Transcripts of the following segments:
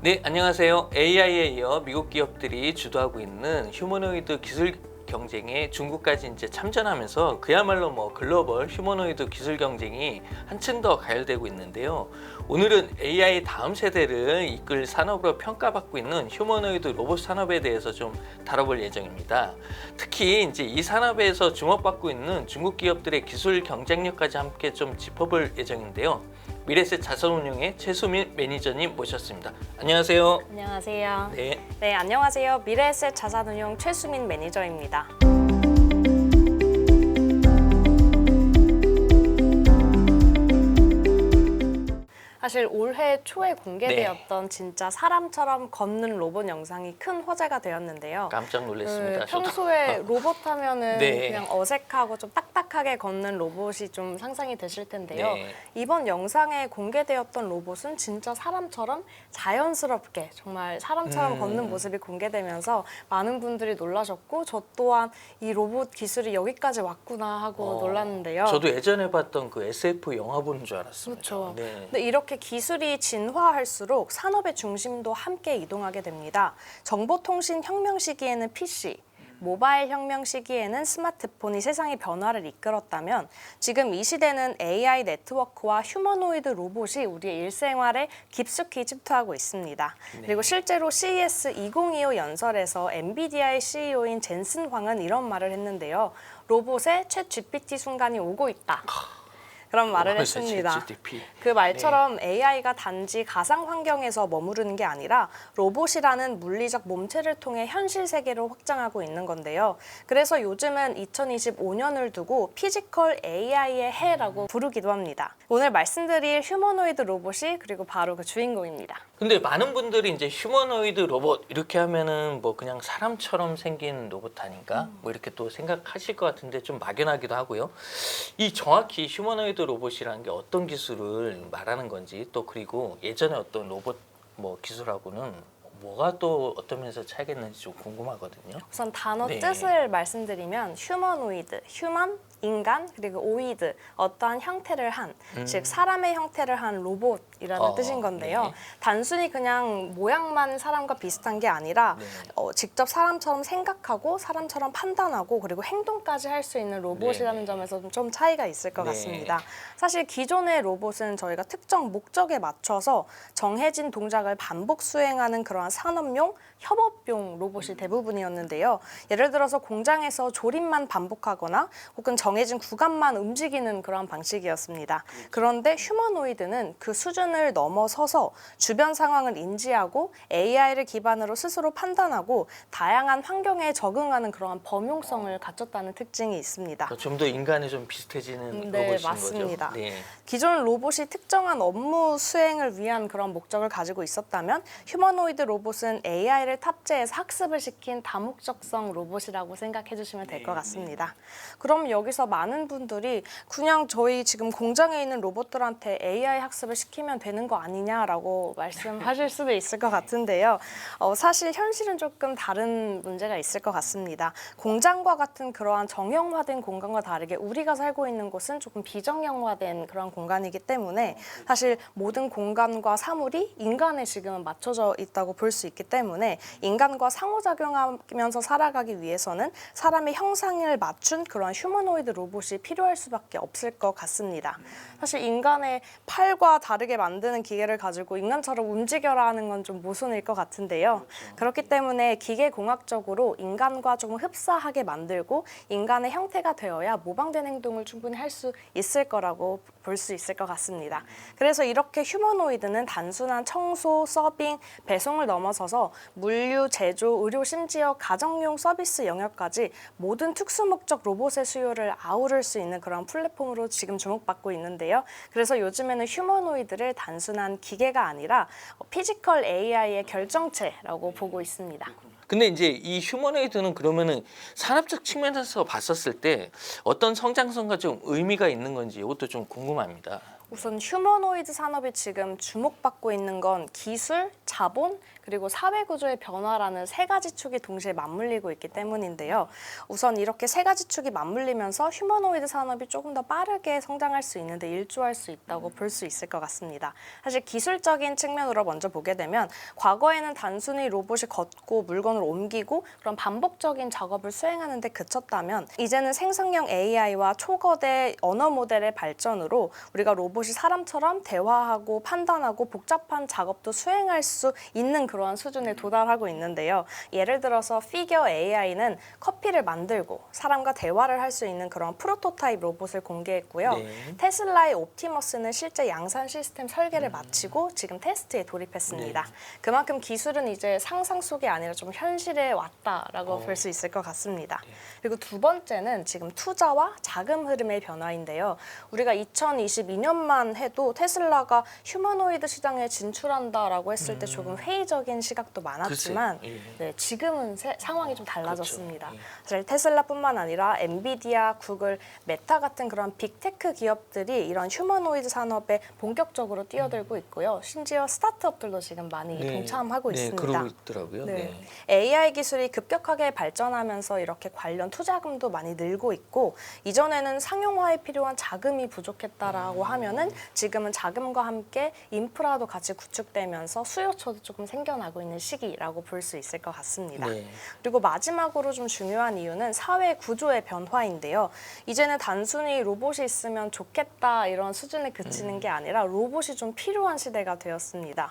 네, 안녕하세요. AI에 이어 미국 기업들이 주도하고 있는 휴머노이드 기술 경쟁에 중국까지 이제 참전하면서 그야말로 글로벌 휴머노이드 기술 경쟁이 한층 더 가열되고 있는데요. 오늘은 AI 다음 세대를 이끌 산업으로 평가받고 있는 휴머노이드 로봇 산업에 대해서 좀 다뤄볼 예정입니다. 특히 이제 이 산업에서 주목받고 있는 중국 기업들의 기술 경쟁력까지 함께 좀 짚어볼 예정인데요. 미래셋 자산운용의 최수민 매니저님 모셨습니다. 안녕하세요. 안녕하세요. 네, 안녕하세요. 미래에셋 자산운용 최수민 매니저입니다. 사실 올해 초에 공개되었던 진짜 사람처럼 걷는 로봇 영상이 큰 화제가 되었는데요. 깜짝 놀랐습니다. 평소에 로봇 하면은 네. 그냥 어색하고 좀 딱딱하게 걷는 로봇이 좀 상상이 되실 텐데요. 네. 이번 영상에 공개되었던 로봇은 진짜 사람처럼 자연스럽게 정말 사람처럼 걷는 모습이 공개되면서 많은 분들이 놀라셨고 저 또한 이 로봇 기술이 여기까지 왔구나 하고 놀랐는데요. 저도 예전에 봤던 그 SF 영화 보는 줄 알았습니다. 그렇죠. 네. 근데 이렇게 기술이 진화할수록 산업의 중심도 함께 이동하게 됩니다. 정보통신 혁명 시기에는 PC, 모바일 혁명 시기에는 스마트폰이 세상의 변화를 이끌었다면 지금 이 시대는 AI 네트워크와 휴머노이드 로봇이 우리의 일생활에 깊숙이 침투하고 있습니다. 그리고 실제로 CES 2025 연설에서 엔비디아의 CEO인 젠슨 황은 이런 말을 했는데요. 로봇의 챗 GPT 순간이 오고 있다. 그런 말을 했습니다. 그 말처럼 AI가 단지 가상 환경에서 머무르는 게 아니라 로봇이라는 물리적 몸체를 통해 현실 세계로 확장하고 있는 건데요. 그래서 요즘은 2025년을 두고 피지컬 AI의 해라고 부르기도 합니다. 오늘 말씀드릴 휴머노이드 로봇이 그리고 바로 그 주인공입니다. 근데 많은 분들이 이제 휴머노이드 로봇 이렇게 하면은 그냥 사람처럼 생긴 로봇 아닌가? 이렇게 또 생각하실 것 같은데 좀 막연하기도 하고요. 이 정확히 휴머노이드 로봇이라는 게 어떤 기술을 말하는 건지 또 그리고 예전에 어떤 로봇 기술하고는 뭐가 또 어떤 면에서 차이가 있는지 좀 궁금하거든요. 우선 단어 네. 뜻을 말씀드리면 휴머노이드, 휴먼, 인간, 그리고 오이드, 어떠한 형태를 한, 즉 사람의 형태를 한 로봇이라는 뜻인 건데요. 네. 단순히 그냥 모양만 사람과 비슷한 게 아니라 네. 직접 사람처럼 생각하고 사람처럼 판단하고 그리고 행동까지 할 수 있는 로봇이라는 네. 점에서 좀 차이가 있을 것 네. 같습니다. 사실 기존의 로봇은 저희가 특정 목적에 맞춰서 정해진 동작을 반복 수행하는 그러한 산업용, 협업용 로봇이 대부분이었는데요. 예를 들어서 공장에서 조립만 반복하거나 혹은 정해진 구간만 움직이는 그런 방식이었습니다. 그런데 휴머노이드는 그 수준을 넘어서서 주변 상황을 인지하고 AI를 기반으로 스스로 판단하고 다양한 환경에 적응하는 그러한 범용성을 갖췄다는 특징이 있습니다. 좀 더 인간에 좀 비슷해지는 네, 로봇인 맞습니다. 거죠. 네. 기존 로봇이 특정한 업무 수행을 위한 그런 목적을 가지고 있었다면 휴머노이드 로봇은 AI를 탑재해서 학습을 시킨 다목적성 로봇이라고 생각해 주시면 될 것 같습니다. 그럼 여기서 많은 분들이 그냥 저희 지금 공장에 있는 로봇들한테 AI 학습을 시키면 되는 거 아니냐라고 말씀하실 수도 있을 것 같은데요. 사실 현실은 조금 다른 문제가 있을 것 같습니다. 공장과 같은 그러한 정형화된 공간과 다르게 우리가 살고 있는 곳은 조금 비정형화된 그런 공간이기 때문에 사실 모든 공간과 사물이 인간에 지금은 맞춰져 있다고 볼 수 있기 때문에 인간과 상호작용하면서 살아가기 위해서는 사람의 형상을 맞춘 그런 휴머노이드 로봇이 필요할 수밖에 없을 것 같습니다. 사실 인간의 팔과 다르게 만드는 기계를 가지고 인간처럼 움직여라 하는 건 좀 모순일 것 같은데요. 그렇기 때문에 기계공학적으로 인간과 조금 흡사하게 만들고 인간의 형태가 되어야 모방된 행동을 충분히 할 수 있을 거라고 볼 수 있을 것 같습니다. 그래서 이렇게 휴머노이드는 단순한 청소, 서빙, 배송을 넘어서서 물류, 제조, 의료, 심지어 가정용 서비스 영역까지 모든 특수목적 로봇의 수요를 아우를 수 있는 그런 플랫폼으로 지금 주목받고 있는데요. 그래서 요즘에는 휴머노이드를 단순한 기계가 아니라 피지컬 AI의 결정체라고 보고 있습니다. 근데 이제 이 휴머노이드는 그러면은 산업적 측면에서 봤었을 때 어떤 성장성과 좀 의미가 있는 건지 이것도 좀 궁금합니다. 우선 휴머노이드 산업이 지금 주목받고 있는 건 기술, 자본, 그리고 사회 구조의 변화라는 세 가지 축이 동시에 맞물리고 있기 때문인데요. 우선 이렇게 세 가지 축이 맞물리면서 휴머노이드 산업이 조금 더 빠르게 성장할 수 있는데 일조할 수 있다고 볼 수 있을 것 같습니다. 사실 기술적인 측면으로 먼저 보게 되면 과거에는 단순히 로봇이 걷고 물건을 옮기고 그런 반복적인 작업을 수행하는 데 그쳤다면 이제는 생성형 AI와 초거대 언어 모델의 발전으로 우리가 로봇이 사람처럼 대화하고 판단하고 복잡한 작업도 수행할 수 있는 그러한 수준에 도달하고 있는데요. 예를 들어서 피겨 AI는 커피를 만들고 사람과 대화를 할 수 있는 그런 프로토타입 로봇을 공개했고요. 네. 테슬라의 옵티머스는 실제 양산 시스템 설계를 마치고 지금 테스트에 돌입했습니다. 네. 그만큼 기술은 이제 상상 속이 아니라 좀 현실에 왔다라고 볼 수 있을 것 같습니다. 그리고 두 번째는 지금 투자와 자금 흐름의 변화인데요. 우리가 2022년만 해도 테슬라가 휴머노이드 시장에 진출한다라고 했을 때 조금 회의적인 시각도 많았지만 글쎄, 예. 네, 지금은 상황이 좀 달라졌습니다. 그렇죠. 예. 사실 테슬라뿐만 아니라 엔비디아, 구글, 메타 같은 그런 빅테크 기업들이 이런 휴머노이드 산업에 본격적으로 뛰어들고 있고요. 심지어 스타트업들도 지금 많이 동참하고 네, 있습니다. 그러고 있더라고요. 네. 네. AI 기술이 급격하게 발전하면서 이렇게 관련 투자금도 많이 늘고 있고 이전에는 상용화에 필요한 자금이 부족했다라고 하면은 지금은 자금과 함께 인프라도 같이 구축되면서 수요처도 조금 생겨나고 있는 시기라고 볼 수 있을 것 같습니다. 네. 그리고 마지막으로 좀 중요한 이유는 사회 구조의 변화인데요. 이제는 단순히 로봇이 있으면 좋겠다 이런 수준에 그치는 게 아니라 로봇이 좀 필요한 시대가 되었습니다.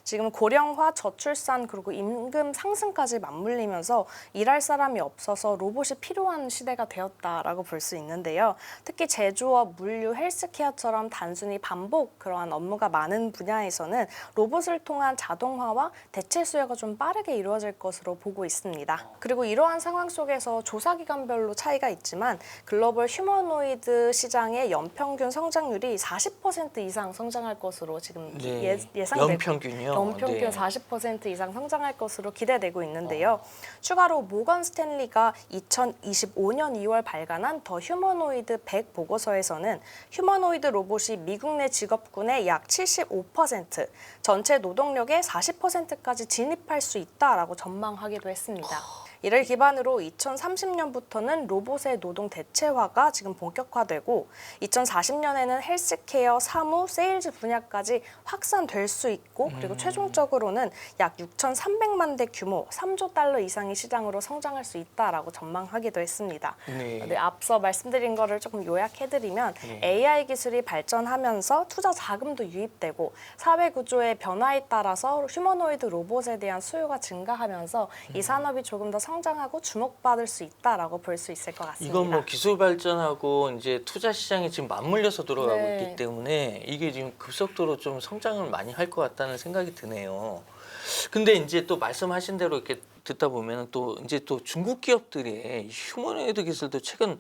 지금 고령화, 저출산 그리고 임금 상승까지 맞물리면서 일할 사람이 없어서 로봇이 필요한 시대가 되었다라고 볼 수 있는데요. 특히 제조업, 물류, 헬스케어처럼 단순히 반복 그러한 업무가 많은 분야에서는 로봇을 통한 자동화와 대체 수요가 좀 빠르게 이루어질 것으로 보고 있습니다. 그리고 이러한 상황 속에서 조사 기간별로 차이가 있지만 글로벌 휴머노이드 시장의 연평균 성장률이 40% 이상 성장할 것으로 지금 네. 예상되고 연평균이요? 연평균 네. 40% 이상 성장할 것으로 기대되고 있는데요. 추가로 모건 스탠리가 2025년 2월 발간한 더 휴머노이드 100 보고서에서는 휴머노이드 로봇이 미국 내 직업군의 약 75%, 전체 노동력의 40%까지 진입할 수 있다라고 전망하기도 했습니다. 이를 기반으로 2030년부터는 로봇의 노동 대체화가 지금 본격화되고 2040년에는 헬스케어, 사무, 세일즈 분야까지 확산될 수 있고 그리고 최종적으로는 약 6,300만 대 규모 3조 달러 이상의 시장으로 성장할 수 있다라고 전망하기도 했습니다. 네. 앞서 말씀드린 거를 조금 요약해드리면 AI 기술이 발전하면서 투자 자금도 유입되고 사회 구조의 변화에 따라서 휴머노이드 로봇에 대한 수요가 증가하면서 이 산업이 조금 더 성장하고 주목받을 수 있다라고 볼 수 있을 것 같습니다. 이건 뭐 기술 발전하고 이제 투자 시장이 지금 맞물려서 돌아가고 네. 있기 때문에 이게 지금 급속도로 좀 성장을 많이 할 것 같다는 생각이 드네요. 근데 이제 또 말씀하신 대로 이렇게 듣다 보면 또 이제 또 중국 기업들의 휴머노이드 기술도 최근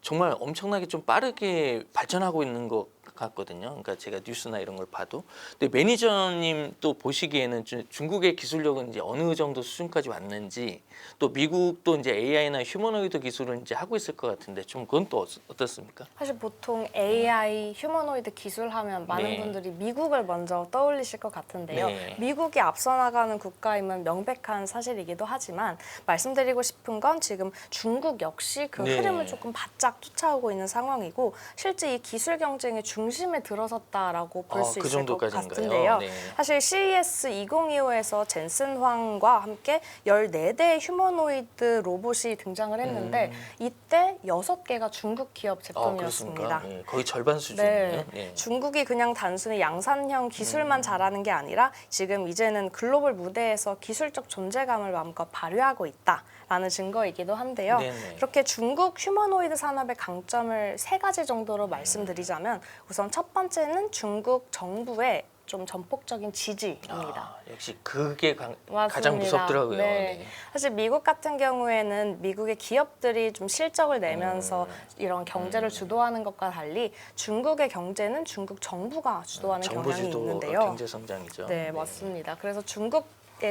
정말 엄청나게 좀 빠르게 발전하고 있는 것 같거든요. 그러니까 제가 뉴스나 이런 걸 봐도. 근데 매니저님 또 보시기에는 중국의 기술력은 이제 어느 정도 수준까지 왔는지 또 미국도 이제 AI나 휴머노이드 기술을 이제 하고 있을 것 같은데 좀 그건 또 어떻습니까? 사실 보통 AI, 휴머노이드 기술 하면 많은 네. 분들이 미국을 먼저 떠올리실 것 같은데요. 네. 미국이 앞서 나가는 국가임은 명백한 사실이기도 하지만 말씀드리고 싶은 건 지금 중국 역시 그 네. 흐름을 조금 바짝 쫓아오고 있는 상황이고 실제 이 기술 경쟁의 중심에 들어섰다라고 볼 수 그 있을 것 정도까지인가요? 같은데요. 네. 사실 CES 2025에서 젠슨 황과 함께 14대의 휴머노이드 로봇이 등장을 했는데 이때 6개가 중국 기업 제품이었습니다. 그렇습니까? 네, 거의 절반 수준이에요. 네. 네. 중국이 그냥 단순히 양산형 기술만 잘하는 게 아니라 지금 이제는 글로벌 무대에서 기술적 존재감을 마음껏 발휘하고 있다라는 증거이기도 한데요. 네네. 그렇게 중국 휴머노이드 산업의 강점을 3가지 정도로 말씀드리자면 우선 첫 번째는 중국 정부의 좀 전폭적인 지지입니다. 역시 그게 맞습니다. 가장 무섭더라고요. 네. 네. 사실 미국 같은 경우에는 미국의 기업들이 좀 실적을 내면서 이런 경제를 주도하는 것과 달리 중국의 경제는 중국 정부가 주도하는 정부 경향이 주도 있는데요. 경제 성장이죠. 네, 맞습니다. 그래서 중국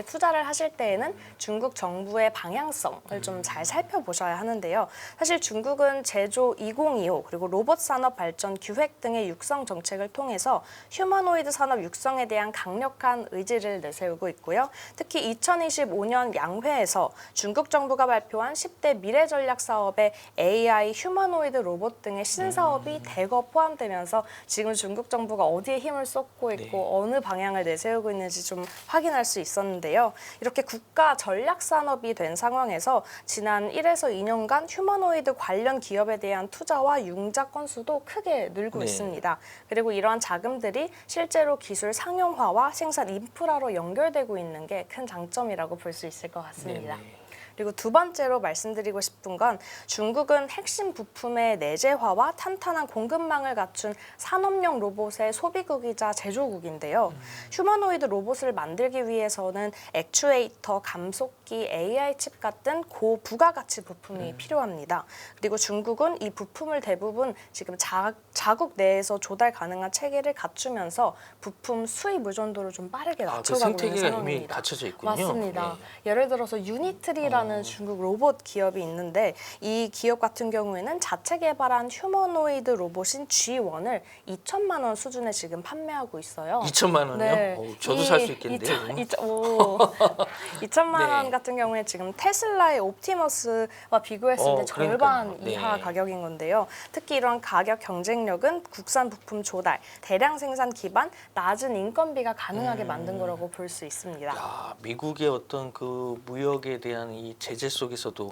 투자를 하실 때에는 중국 정부의 방향성을 좀 잘 살펴보셔야 하는데요. 사실 중국은 제조 2025 그리고 로봇 산업 발전 기획 등의 육성 정책을 통해서 휴머노이드 산업 육성에 대한 강력한 의지를 내세우고 있고요. 특히 2025년 양회에서 중국 정부가 발표한 10대 미래 전략 사업에 AI, 휴머노이드 로봇 등의 신사업이 대거 포함되면서 지금 중국 정부가 어디에 힘을 쏟고 있고 어느 방향을 내세우고 있는지 좀 확인할 수 있었는데요. 이렇게 국가 전략 산업이 된 상황에서 지난 1에서 2년간 휴머노이드 관련 기업에 대한 투자와 융자 건수도 크게 늘고 있습니다. 그리고 이러한 자금들이 실제로 기술 상용화와 생산 인프라로 연결되고 있는 게 큰 장점이라고 볼 수 있을 것 같습니다. 그리고 두 번째로 말씀드리고 싶은 건 중국은 핵심 부품의 내재화와 탄탄한 공급망을 갖춘 산업용 로봇의 소비국이자 제조국인데요. 휴머노이드 로봇을 만들기 위해서는 액추에이터, 감속기, AI 칩 같은 고부가가치 부품이 필요합니다. 그리고 중국은 이 부품을 대부분 지금 자국 내에서 조달 가능한 체계를 갖추면서 부품 수입 의존도를 좀 빠르게 낮춰가고 있는 생태계가 이미 상황입니다. 갖춰져 있군요. 맞습니다. 예를 들어서 유니트리라는 중국 로봇 기업이 있는데 이 기업 같은 경우에는 자체 개발한 휴머노이드 로봇인 G1을 2천만 원 수준에 지금 판매하고 있어요. 2천만 원이요? 네. 저도 살 수 있겠는데요. 2천만 네. 원 같은 경우에 지금 테슬라의 옵티머스와 비교했을 때 절반 그러니까요. 이하 네. 가격인 건데요. 특히 이런 가격 경쟁력은 국산 부품 조달, 대량 생산 기반, 낮은 인건비가 가능하게 만든 거라고 볼 수 있습니다. 야, 미국의 어떤 그 무역에 대한 이 제재 속에서도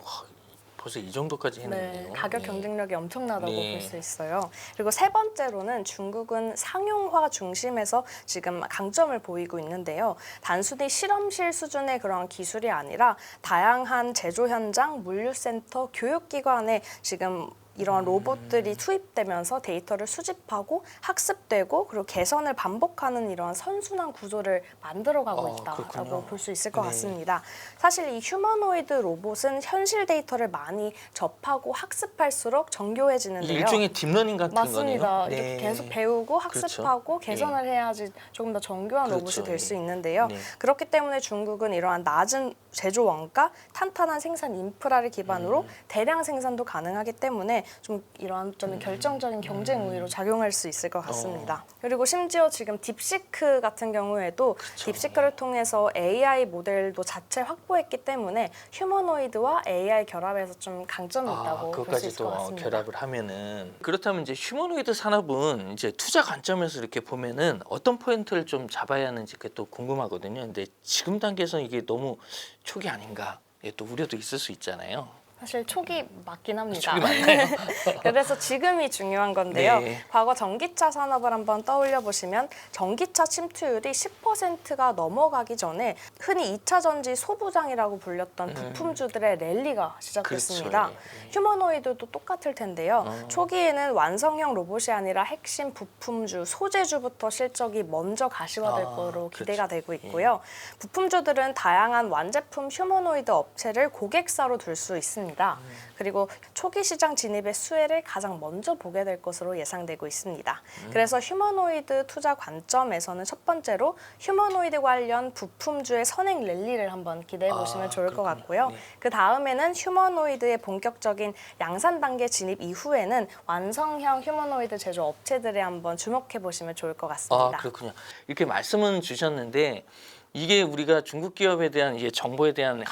벌써 이 정도까지 해냈네요. 네, 가격 경쟁력이 엄청나다고 네. 볼 수 있어요. 그리고 세 번째로는 중국은 상용화 중심에서 지금 강점을 보이고 있는데요. 단순히 실험실 수준의 그런 기술이 아니라 다양한 제조 현장, 물류센터, 교육기관에 지금 이러한 로봇들이 투입되면서 데이터를 수집하고 학습되고 그리고 개선을 반복하는 이러한 선순환 구조를 만들어가고 있다라고 그렇군요. 볼 수 있을 것 네. 같습니다. 사실 이 휴머노이드 로봇은 현실 데이터를 많이 접하고 학습할수록 정교해지는데요. 일종의 딥러닝 같은 맞습니다. 거네요. 이렇게 계속 배우고 학습하고 그렇죠. 개선을 해야지 조금 더 정교한 그렇죠. 로봇이 될 수 있는데요. 네. 그렇기 때문에 중국은 이러한 낮은 제조 원가, 탄탄한 생산 인프라를 기반으로 대량 생산도 가능하기 때문에 좀 이러한 점이 결정적인 경쟁 우위로 작용할 수 있을 것 같습니다. 그리고 심지어 지금 딥시크 같은 경우에도 딥시크를 통해서 AI 모델도 자체 확보했기 때문에 휴머노이드와 AI 결합해서 좀 강점이 있다고 볼 수 있을 것 그것까지도 같습니다. 결합을 하면은 그렇다면 이제 휴머노이드 산업은 이제 투자 관점에서 이렇게 보면은 어떤 포인트를 좀 잡아야 하는지 그게 또 궁금하거든요. 근데 지금 단계에서는 이게 너무 초기 아닌가? 이게 또 우려도 있을 수 있잖아요. 사실 초기 맞긴 합니다. 초기 맞나요? 그래서 지금이 중요한 건데요. 네. 과거 전기차 산업을 한번 떠올려 보시면 전기차 침투율이 10%가 넘어가기 전에 흔히 2차 전지 소부장이라고 불렸던 부품주들의 랠리가 시작됐습니다. 그렇죠. 휴머노이드도 똑같을 텐데요. 초기에는 완성형 로봇이 아니라 핵심 부품주, 소재주부터 실적이 먼저 가시화될 거로 기대가 되고 있고요. 부품주들은 다양한 완제품 휴머노이드 업체를 고객사로 둘 수 있습니다. 그리고 초기 시장 진입의 수혜를 가장 먼저 보게 될 것으로 예상되고 있습니다. 그래서 휴머노이드 투자 관점에서는 첫 번째로 휴머노이드 관련 부품주의 선행 랠리를 한번 기대해 보시면 좋을 것 그렇군요. 같고요. 네. 그 다음에는 휴머노이드의 본격적인 양산 단계 진입 이후에는 완성형 휴머노이드 제조 업체들에 한번 주목해 보시면 좋을 것 같습니다. 그렇군요. 이렇게 말씀은 주셨는데 이게 우리가 중국 기업에 대한 이게 정보에 대한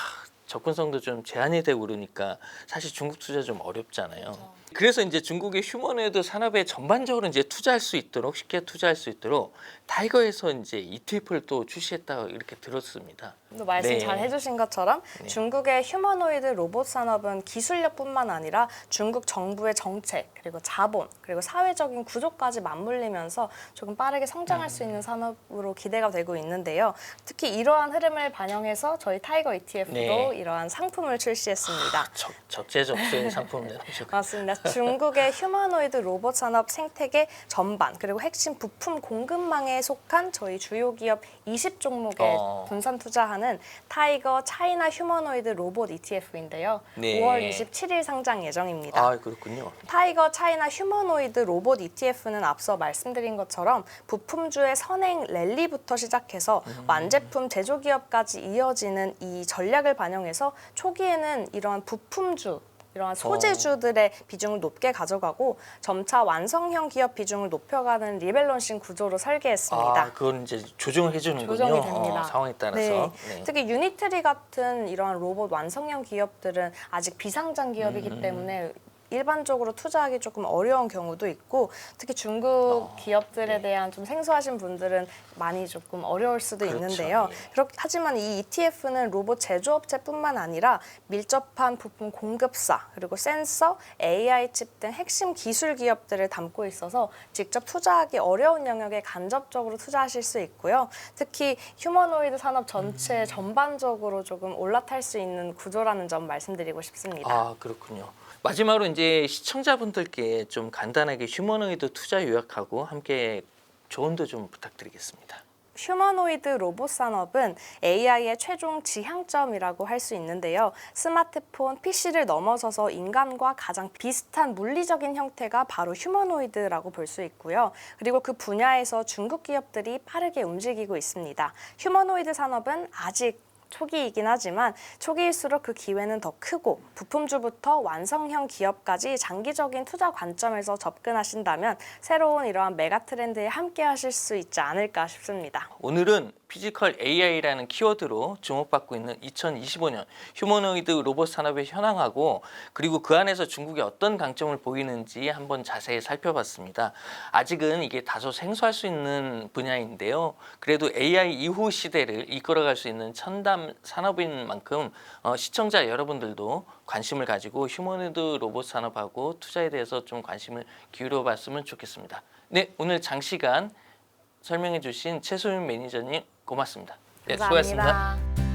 접근성도 좀 제한이 되고 그러니까 사실 중국 투자 좀 어렵잖아요. 그래서 이제 중국의 휴머노이드 산업에 전반적으로 이제 투자할 수 있도록 쉽게 투자할 수 있도록 타이거에서 이제 ETF를 또 출시했다고 이렇게 들었습니다. 또 말씀 네. 잘 해주신 것처럼 중국의 휴머노이드 로봇 산업은 기술력뿐만 아니라 중국 정부의 정책 그리고 자본 그리고 사회적인 구조까지 맞물리면서 조금 빠르게 성장할 수 있는 산업으로 기대가 되고 있는데요. 특히 이러한 흐름을 반영해서 저희 타이거 ETF도 네. 이러한 상품을 출시했습니다. 적재적소의 상품을 내놓으셨군요. 맞습니다. 중국의 휴머노이드 로봇 산업 생태계 전반 그리고 핵심 부품 공급망에 속한 저희 주요 기업 20종목에 분산 투자하는 타이거 차이나 휴머노이드 로봇 ETF인데요. 네. 5월 27일 상장 예정입니다. 아, 그렇군요. 타이거 차이나 휴머노이드 로봇 ETF는 앞서 말씀드린 것처럼 부품주의 선행 랠리부터 시작해서 완제품 제조기업까지 이어지는 이 전략을 반영해서 초기에는 이러한 부품주 이러한 소재주들의 비중을 높게 가져가고 점차 완성형 기업 비중을 높여가는 리밸런싱 구조로 설계했습니다. 아, 그건 이제 조정을 해주는군요. 조정이 됩니다. 상황에 따라서. 네. 네. 특히 유니트리 같은 이러한 로봇 완성형 기업들은 아직 비상장 기업이기 때문에 일반적으로 투자하기 조금 어려운 경우도 있고 특히 중국 기업들에 대한 좀 생소하신 분들은 많이 조금 어려울 수도 그렇죠. 있는데요. 예. 하지만 이 ETF는 로봇 제조업체뿐만 아니라 밀접한 부품 공급사 그리고 센서, AI 칩 등 핵심 기술 기업들을 담고 있어서 직접 투자하기 어려운 영역에 간접적으로 투자하실 수 있고요. 특히 휴머노이드 산업 전체 전반적으로 조금 올라탈 수 있는 구조라는 점 말씀드리고 싶습니다. 아, 그렇군요. 마지막으로 이제 시청자분들께 좀 간단하게 휴머노이드 투자 요약하고 함께 조언도 좀 부탁드리겠습니다. 휴머노이드 로봇 산업은 AI의 최종 지향점이라고 할 수 있는데요. 스마트폰, PC를 넘어서서 인간과 가장 비슷한 물리적인 형태가 바로 휴머노이드라고 볼 수 있고요. 그리고 그 분야에서 중국 기업들이 빠르게 움직이고 있습니다. 휴머노이드 산업은 아직 초기이긴 하지만 초기일수록 그 기회는 더 크고 부품주부터 완성형 기업까지 장기적인 투자 관점에서 접근하신다면 새로운 이러한 메가 트렌드에 함께 하실 수 있지 않을까 싶습니다. 오늘은 피지컬 AI라는 키워드로 주목받고 있는 2025년 휴머노이드 로봇 산업의 현황하고 그리고 그 안에서 중국이 어떤 강점을 보이는지 한번 자세히 살펴봤습니다. 아직은 이게 다소 생소할 수 있는 분야인데요. 그래도 AI 이후 시대를 이끌어갈 수 있는 첨단 산업인 만큼 시청자 여러분들도 관심을 가지고 휴머노이드 로봇 산업하고 투자에 대해서 좀 관심을 기울여 봤으면 좋겠습니다. 네, 오늘 장시간 설명해 주신 최소윤 매니저님 고맙습니다. 네, 수고하셨습니다. 감사합니다.